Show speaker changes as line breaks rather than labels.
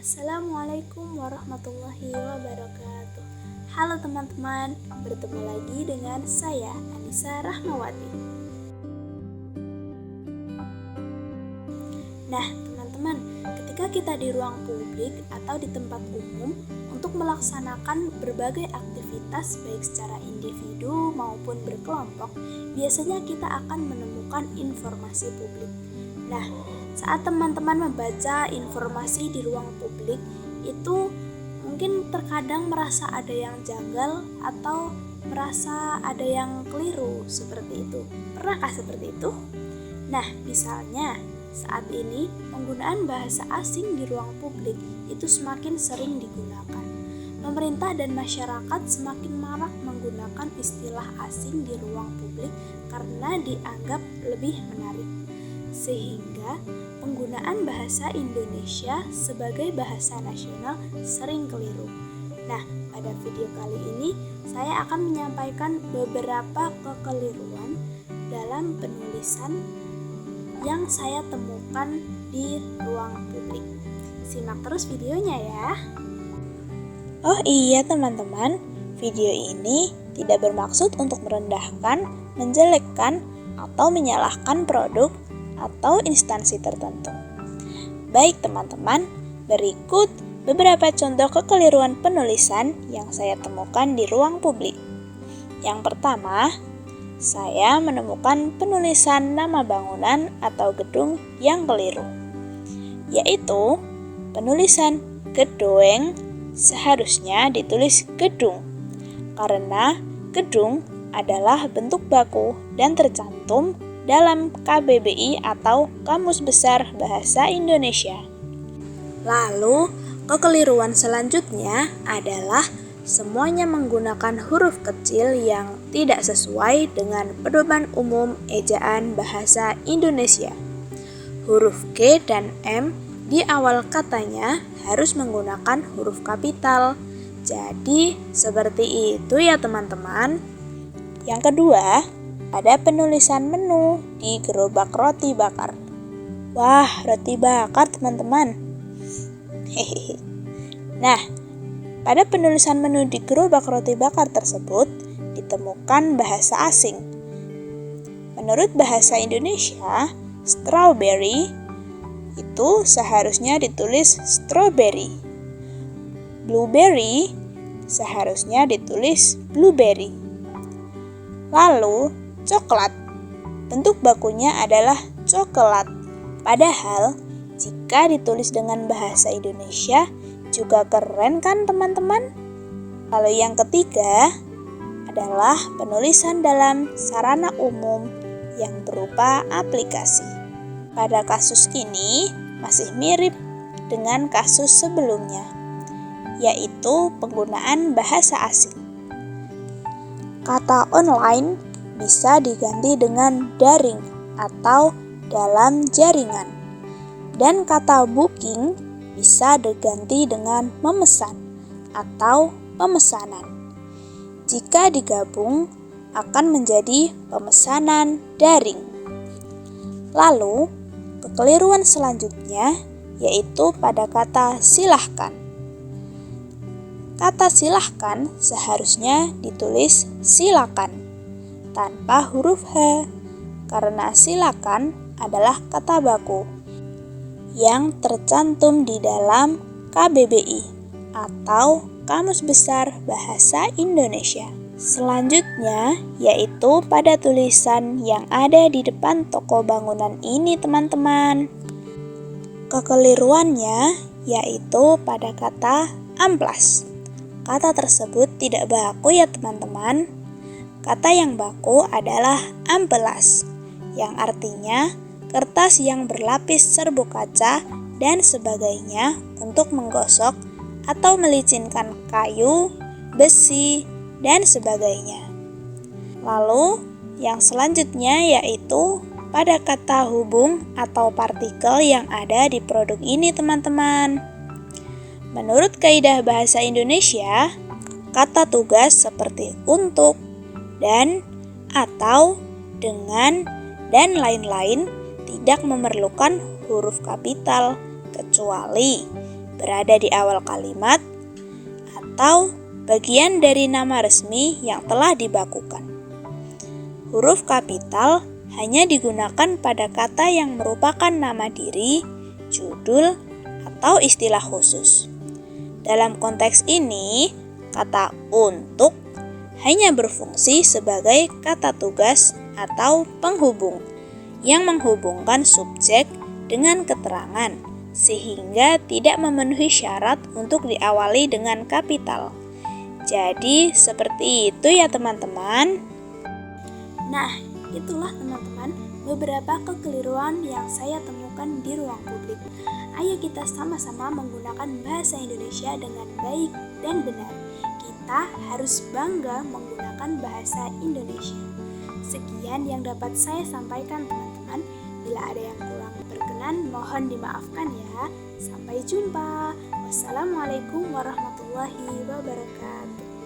Assalamualaikum warahmatullahi wabarakatuh. Halo teman-teman, bertemu lagi dengan saya Anissa Rahmawati. Nah teman-teman, ketika kita di ruang publik atau di tempat umum untuk melaksanakan berbagai aktivitas baik secara individu maupun berkelompok, biasanya kita akan menemukan informasi publik. Nah, saat teman-teman membaca informasi di ruang publik, itu mungkin terkadang merasa ada yang janggal atau merasa ada yang keliru seperti itu. Pernahkah seperti itu? Nah, misalnya saat ini penggunaan bahasa asing di ruang publik itu semakin sering digunakan. Pemerintah dan masyarakat semakin marak menggunakan istilah asing di ruang publik karena dianggap lebih menarik. Sehingga penggunaan bahasa Indonesia sebagai bahasa nasional sering keliru. Nah, pada video kali ini saya akan menyampaikan beberapa kekeliruan dalam penulisan yang saya temukan di ruang publik. Simak terus videonya ya. Oh iya teman-teman, video ini tidak bermaksud untuk merendahkan, menjelekkan, atau menyalahkan produk atau instansi tertentu. Baik teman-teman, berikut beberapa contoh kekeliruan penulisan yang saya temukan di ruang publik. Yang pertama, saya menemukan penulisan nama bangunan atau gedung yang keliru, yaitu penulisan gedung seharusnya ditulis gedung, karena gedung adalah bentuk baku dan tercantum dalam KBBI atau Kamus Besar Bahasa Indonesia. Lalu, kekeliruan selanjutnya adalah semuanya menggunakan huruf kecil yang tidak sesuai dengan pedoman umum ejaan bahasa Indonesia. Huruf G dan M di awal katanya harus menggunakan huruf kapital. Jadi, seperti itu ya teman-teman. Yang kedua, ada penulisan menu di gerobak roti bakar. Wah, roti bakar teman-teman. Hehehe. Nah, pada penulisan menu di gerobak roti bakar tersebut ditemukan bahasa asing. Menurut bahasa Indonesia, strawberry itu seharusnya ditulis strawberry. Blueberry seharusnya ditulis blueberry. Lalu, coklat, bentuk bakunya adalah coklat. Padahal, jika ditulis dengan bahasa Indonesia, juga keren kan teman-teman? Lalu yang ketiga adalah penulisan dalam sarana umum yang berupa aplikasi. Pada kasus ini masih mirip dengan kasus sebelumnya, yaitu penggunaan bahasa asing. Kata online bisa diganti dengan daring atau dalam jaringan. Dan kata booking bisa diganti dengan memesan atau pemesanan. Jika digabung akan menjadi pemesanan daring. Lalu, kekeliruan selanjutnya yaitu pada kata silahkan. Kata silahkan seharusnya ditulis silakan tanpa huruf H, karena silakan adalah kata baku yang tercantum di dalam KBBI atau Kamus Besar Bahasa Indonesia. Selanjutnya yaitu pada tulisan yang ada di depan toko bangunan ini teman-teman. Kekeliruannya yaitu pada kata amplas. Kata tersebut tidak baku ya teman-teman. Kata yang baku adalah ampelas, yang artinya kertas yang berlapis serbuk kaca dan sebagainya untuk menggosok atau melicinkan kayu, besi, dan sebagainya. Lalu, yang selanjutnya yaitu pada kata hubung atau partikel yang ada di produk ini teman-teman. Menurut kaidah bahasa Indonesia, kata tugas seperti untuk, dan, atau, dengan, dan lain-lain tidak memerlukan huruf kapital kecuali berada di awal kalimat, atau bagian dari nama resmi yang telah dibakukan. Huruf kapital hanya digunakan pada kata yang merupakan nama diri, judul, atau istilah khusus. Dalam konteks ini, kata untuk hanya berfungsi sebagai kata tugas atau penghubung yang menghubungkan subjek dengan keterangan, sehingga tidak memenuhi syarat untuk diawali dengan kapital. Jadi, seperti itu ya teman-teman. Nah, itulah teman-teman beberapa kekeliruan yang saya temukan di ruang publik. Ayo kita sama-sama menggunakan bahasa Indonesia dengan baik dan benar. Kita harus bangga menggunakan bahasa Indonesia. Sekian yang dapat saya sampaikan teman-teman. Bila ada yang kurang berkenan, mohon dimaafkan ya. Sampai jumpa. Wassalamualaikum warahmatullahi wabarakatuh.